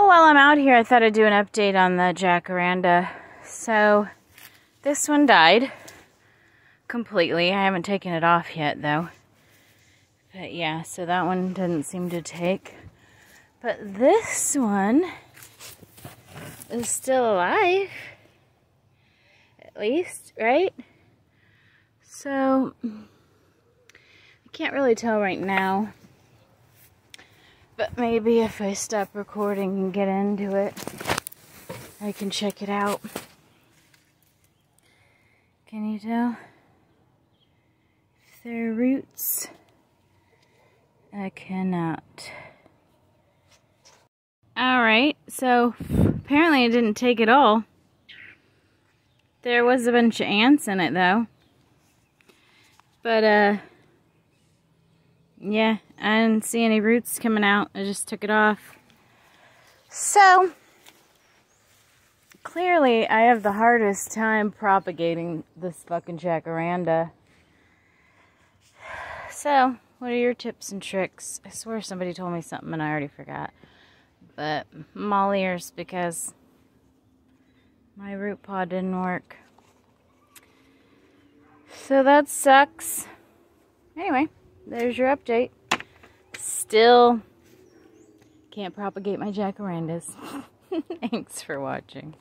Oh, while I'm out here, I thought I'd do an update on the Jacaranda. So, this one died completely. I haven't taken it off yet, though. But yeah, so that one didn't seem to take. But this one is still alive. At least, right? So, I can't really tell right now. But maybe if I stop recording and get into it, I can check it out. Can you tell? If there are roots, I cannot. Alright, so apparently I didn't take it all. There was a bunch of ants in it though. But yeah, I didn't see any roots coming out. I just took it off. So, clearly I have the hardest time propagating this fucking Jacaranda. So, what are your tips and tricks? I swear somebody told me something and I already forgot. But I'm all ears because my root pod didn't work. So that sucks. Anyway, there's your update. Still can't propagate my jacarandas. Thanks for watching.